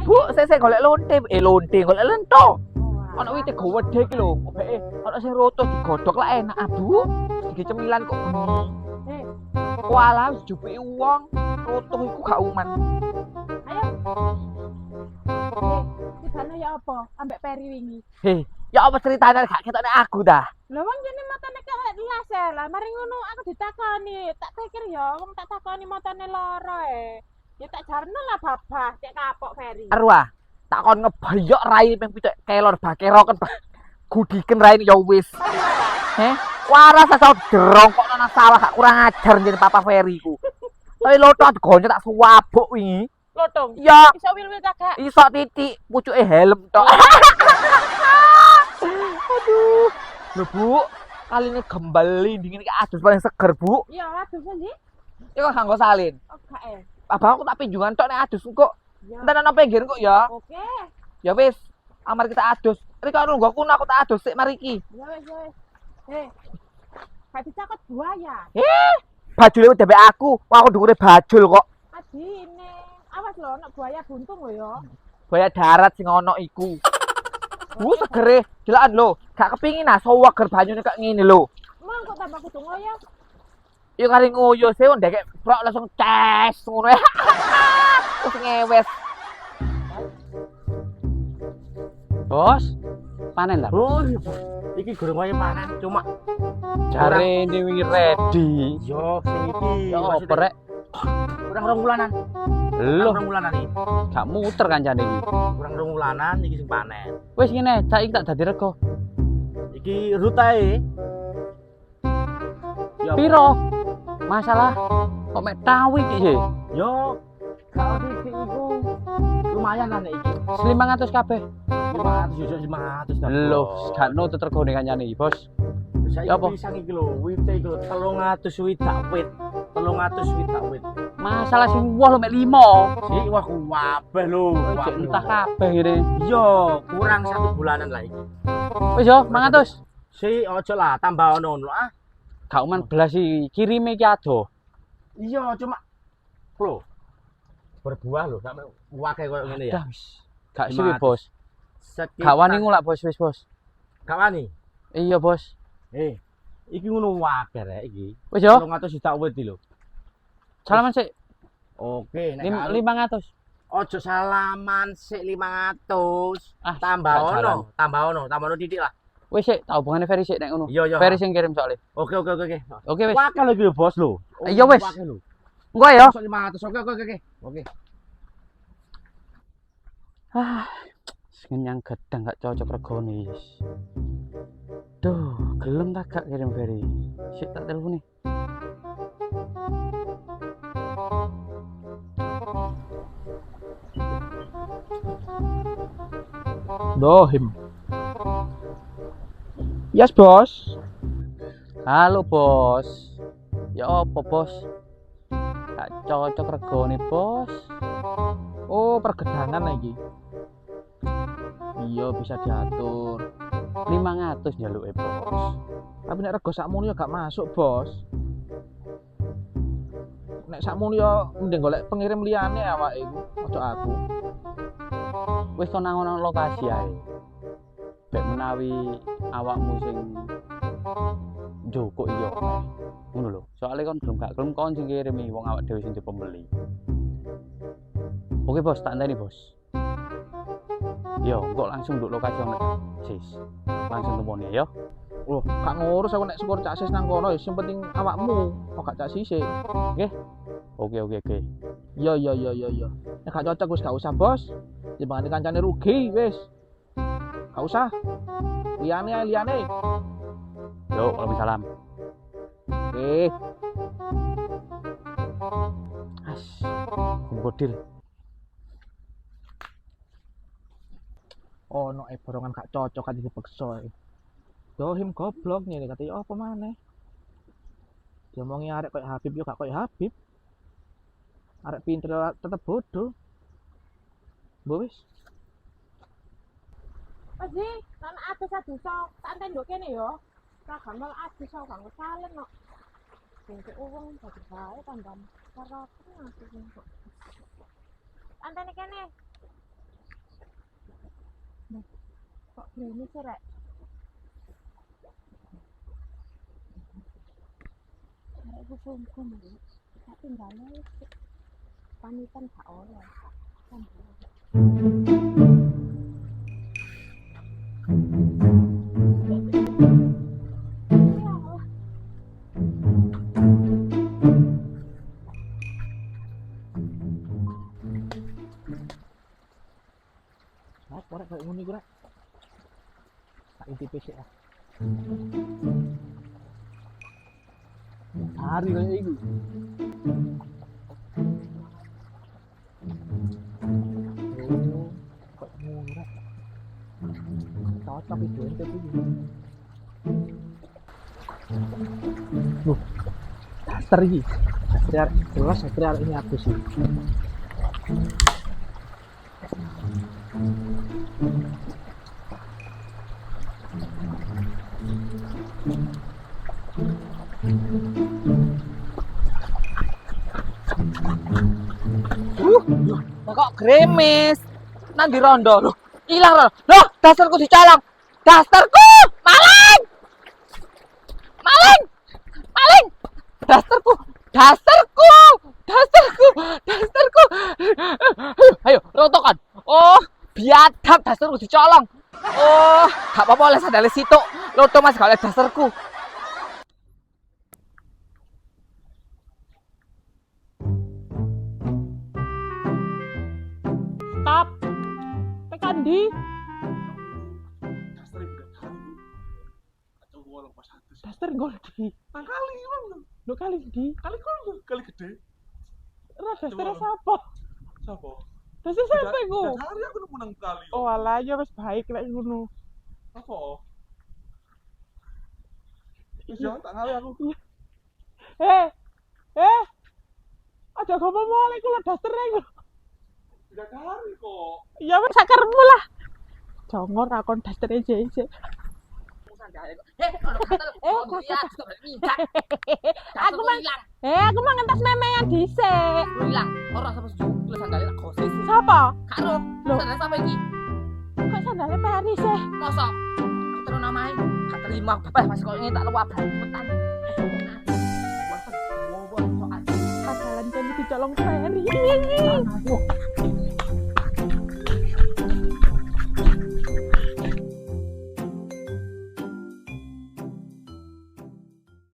Bu, saya golek lonte, lonte golek lento. Ana wite gowedhe iki lho, obeke ana sing roto digodhog lah enak, Bu. Iki cemilan kok. Walah jupuki wong, roto iku gak uman. Ayo. Tibane ya apa? Ambek Peri wingi. Ya apa ceritanya gak ketokne aku dah. Lah wong jene motone kok las lah. Mari ngono aku ditakoni. Tak pikir ya wong tak takoni motone loro Ya tak jarno lah babah cek kapok Peri. Arwah, tak kon ngebayok rai ping pitik kelor bakeroken gudiken rai ya wis. Waras asal derong kok ana salah gak kurang ajar jeneng Papa Ferry ku. Tapi loto gonyo tak suwabuk wingi. Lotong. Ya. Iso wil-wil kagak. Iso titik pucuke helm tok. Aduh. Lho Bu, kali ini gembali dingin iki adus paling seger, Bu. Iya, adus ndi? Iku kanggo salin. Oh, gak Abang aku tak pinjungan tok nek adus kok. Ya. Entar ana pinggir kok ya. Oke. Ya wis, amar kita adus. Rika nunggu aku tak adus sik mari iki. Ya wis. Gak dicakot buaya. Bajule dhewe aku dhuwure bajul kok. Adine. Awas lho, ana buaya buntung lho ya. Buaya darat sing ana iku. Segere, jelakan lho. Gak kepingin seger banyune kok ngene lho. Mang kok tambah kudu ngoyo. Ya kari ngoyo sih ndek prok langsung ces ngono ya. Wis ngewes. Bos, panen lah. Oh, iki gorong wae panen, cuma Jare ini wingi ready. yo sing iki Ya apa rek? kurang rong bulanan. Loh, Rong bulanan iki. gak muter kancane iki. Kurang rong bulanan iki sing panen. Wis ngene, saiki tak dadi rego. Iki rutae. Ya Piro? Masalah kok mek tawi iki sih? yo kalau iki iku lumayan lah nek iki. 500 kabeh. 500 yo 500 dah. Loh, gak nutut regone kancane iki, Bos. Saiki Ya apa? pisang iki lho, wite iki lho 300 widak wit. 300 widak wit. Masalah sing woh lo mek 5. Sik wah kabeh lho. Cek entah kabeh ngene. Yo, kurang 1 bulanan lah iki. Wis yo, 500. Sik ojo lah tambah ono ah. Gak uman belas iki, kirime iki ado. Iya, cuma lho. Berbuah lho, sampe wae koyo ngene ya. Dah wis. Gak sih, Bos. Sekitar- Gak wani ngulak, Bos, wis, Bos. Gak wani. Iya, Bos. Iki ngono wae rek iki. Wis yo, 300 juta wit iki lho. salaman sik. Oke, nek 500. ojo salaman sik 500. Ah, Tambah gak jalan. tambah ono titik lah. Wis sik, tak hubungane Ferry sik nek ngono. Iya, iya. Ferry sing kirim soalnya. Oke. Oke, wis. Wakil lagi lho, Bos lho. Iya, wis. Wakil lho. Engko ya. Masuk 500. Oke. Ah, senyang gedang gak cocok regone wis. Duh, gelem tak gak kirim Ferry. Sik tak telepon nih. Dohim. Yes, Bos. Halo, Bos. Ya apa, Bos? Gak cocok regone, Bos. Oh, pergedangan lagi. Iya, bisa diatur. 500 njaluke, Bos. Tapi nek rego sakmono ya gak masuk, Bos. Nek sakmono ya mending golek pengirim liyane awake iku, ojo aku. Wis kono nang lokasi ae. Bek menawi awakmu sing njukuk iya. Ngono lho. Soale kon gak gelem kon sing kirimi wong awak dhewe sing dipembeli. Oke, Bos, tak enteni, Bos. Yo, kok langsung nduk lokasi ono. Sis. Langsung temoni ya. Loh, gak ngurus aku nek syukur Cak Sis nang kono, ya sing penting awakmu, kok gak Cak Sis. Oke. Iya. Nek gak cocok wis gak usah, Bos. Timbangane kancane rugi wis. Gak usah. Liyane. Yo, waalaikumsalam. Eh, As. Kumpul ono borongan gak cocok kan dipeksa. Dohim goblok ngene kate apa maneh. Diomongi arek koyo Habib yo gak koyo Habib. Arek pinter tetep bodoh. Mbok wis. Mas Di, nang adus-adus tak enten nduk kene yo. Ora gampang adus kok gak salen kok. Sing uwong dadi bae tambah karo adus kok. Antene kene. Kok gini sih, Rek? Arek ku sungkem lho. Tak tinggalnya pamitan gak oleh. Kan. Apa rek kayak ngene iku rek? Tak intip sik ah. Hari kayak iku. Oh, kok ngono rek? Cocok itu intip iki. Loh, daster iki. Daster jelas daster ini aku sih. Kok gremes? Nang di rondo lho. Ilang rondo. Loh, dasarku dicolong. Dasarku! Maling! Maling! Maling! Dasarku! Dasarku! Dasarku! Dasarku! Ayo, rontokan. Oh, biadab dasarku dicolong. Oh, gak apa-apa oleh sandale situ. Loto Mas gak oleh dasarku. Stop. Tekan di. Daster ngol di. Kali bang, Lo kali di. kali gede. Ra daster sapa? Siapa? Daster sapa iku? Hari aku nemu nang kali. Oh alah ya wis baik lek ngono. Apa? Jangan tak kali aku. Eh. Aja ngomong lek kula daster iku. Tidak kali kok. Ya wis sakarepmu lah. Jongor akon daster ejek. Aku mang entas memean dhisik. Hilang. Ora sapa sejuk. Lu sandale tak gosis. Sapa? Karo. Loh. Sandale sapa iki? Kok sandale Paris sih? Mosok. Aku terus namae. Gak terima. Bapak masih kok ngene tak luwak cepetan. Padalan kene dicolong Paris.